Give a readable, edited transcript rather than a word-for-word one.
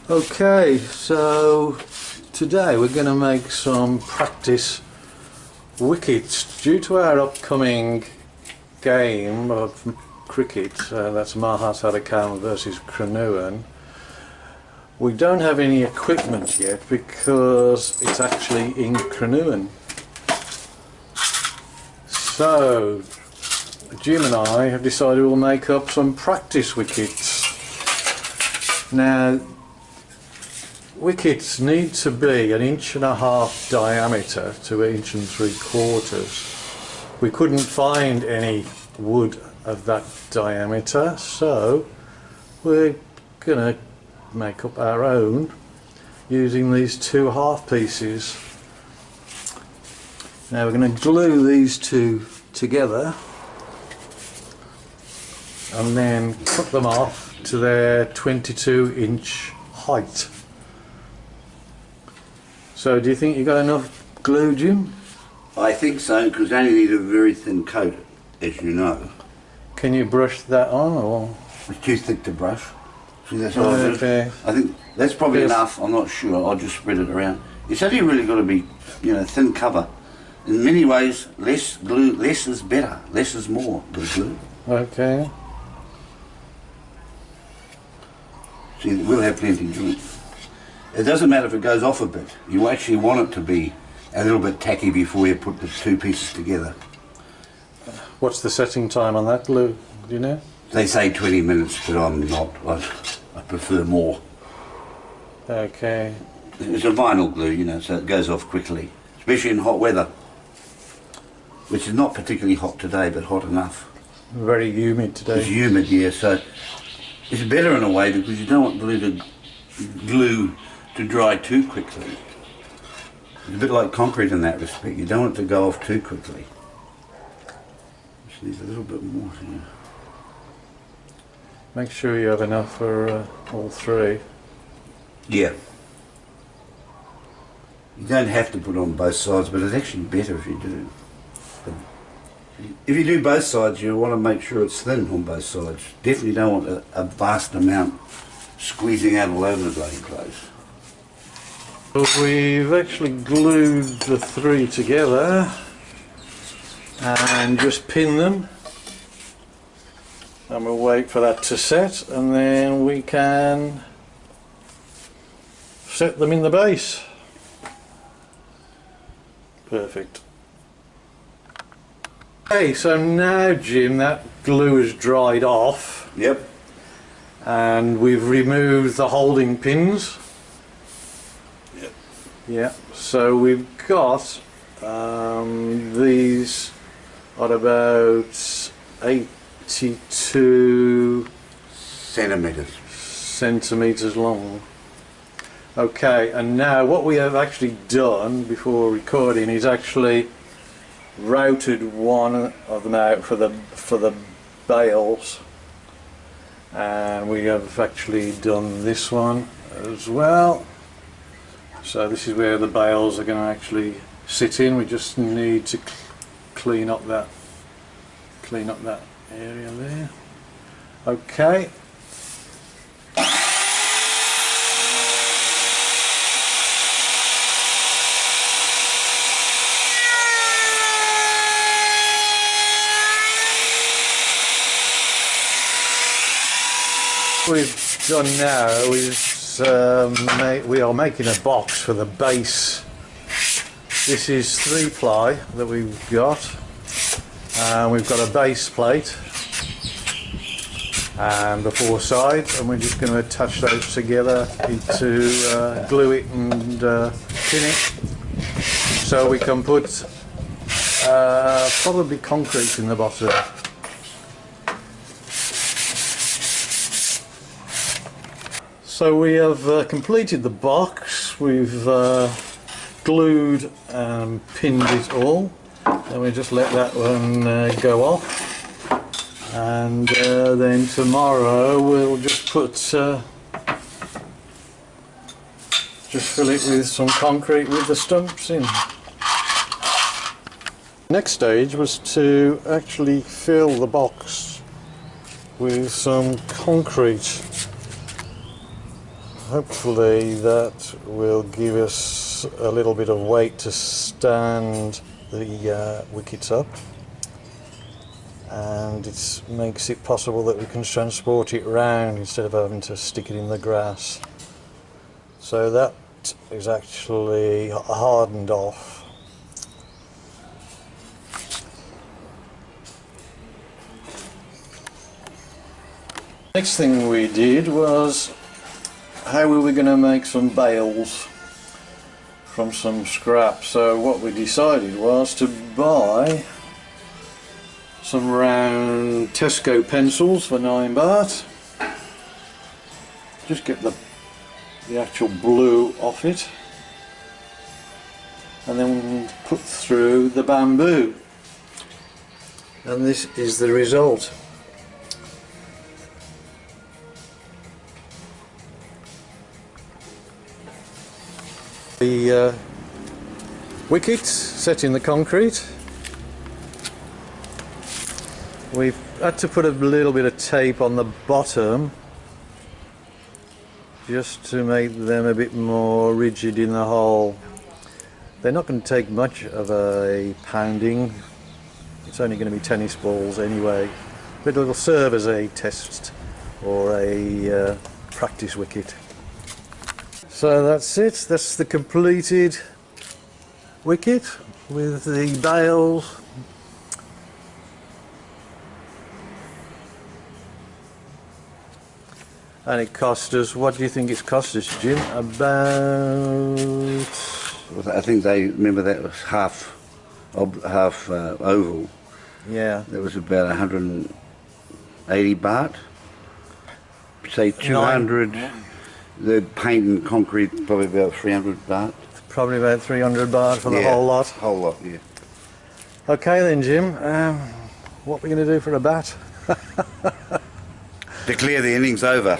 Okay, so today we're going to make some practice wickets. Due to our upcoming game of cricket, that's Mahasarakham versus Cranhuan, we don't have any equipment yet because it's actually in Cranhuan. So Jim and I have decided we'll make up some practice wickets. Now, wickets need to be 1.5 inches diameter to 1.75 inches. We couldn't find any wood of that diameter, so we're gonna make up our own using these 2 half pieces. Now we're going to glue these two together and then cut them off to their 22-inch height. So do you think you got enough glue, Jim? I think so, because they only need a very thin coat, as you know. Can you brush that on, or? It's too thick to brush. See, that's okay. I think that's probably enough. I'm not sure. I'll just spread it around. It's only really got to be, thin cover. In many ways, less glue, less is better. Less is more with glue. Okay. See, we'll have plenty to it. It doesn't matter if it goes off a bit. You actually want it to be a little bit tacky before you put the 2 pieces together. What's the setting time on that glue? Do you know? They say 20 minutes, but I'm not. I prefer more. Okay. It's a vinyl glue, so it goes off quickly, especially in hot weather, which is not particularly hot today, but hot enough. Very humid today. It's humid, yeah, so it's better in a way because you don't want glue to dry too quickly. It's a bit like concrete in that respect. You don't want it to go off too quickly. Just need a little bit more here. Make sure you have enough for all 3. Yeah. You don't have to put on both sides, but it's actually better if you do. But if you do both sides, you want to make sure it's thin on both sides. Definitely don't want a vast amount squeezing out all over the bloody place. But we've actually glued the 3 together and just pin them. And we'll wait for that to set, and then we can set them in the base. Perfect. Okay, so now, Jim, that glue is dried off. Yep. And we've removed the holding pins. Yep. Yeah, so we've got these at about 82 centimeters long. Okay, and now what we have actually done before recording is actually routed one of them out for the bales, and we have actually done this one as well. So this is where the bales are going to actually sit in. We just need to clean up that area there. Okay. What we've done now is we are making a box for the base. This is 3-ply that we've got. We've got a base plate and the 4 sides, and we're just going to attach those together to glue it and pin it, so we can put probably concrete in the bottom. So we have completed the box. We've glued and pinned it all, and we just let that one go off, and then tomorrow we'll just fill it with some concrete with the stumps in. Next stage was to actually fill the box with some concrete. hopefully that will give us a little bit of weight to stand the wickets up, and it makes it possible that we can transport it round instead of having to stick it in the grass. So that is actually hardened off. Next thing we did was how we were going to make some bales from some scrap. So what we decided was to buy some round Tesco pencils for 9 baht. Just get the actual blue off it, and then put through the bamboo, and this is the result. The wickets set in the concrete. We've had to put a little bit of tape on the bottom just to make them a bit more rigid in the hole. They're not going to take much of a pounding. It's only going to be tennis balls anyway, but it'll serve as a test or a practice wicket. So that's it, that's the completed wicket with the bales. And it cost us, what do you think it's cost us, Jim? About... I think remember that was half oval. Yeah. That was about 180 baht. Say 200. The paint and concrete, probably about 300 baht. Probably about 300 baht for the whole lot. Whole lot, yeah. Okay then, Jim. What are we going to do for a bat? Declare the innings over.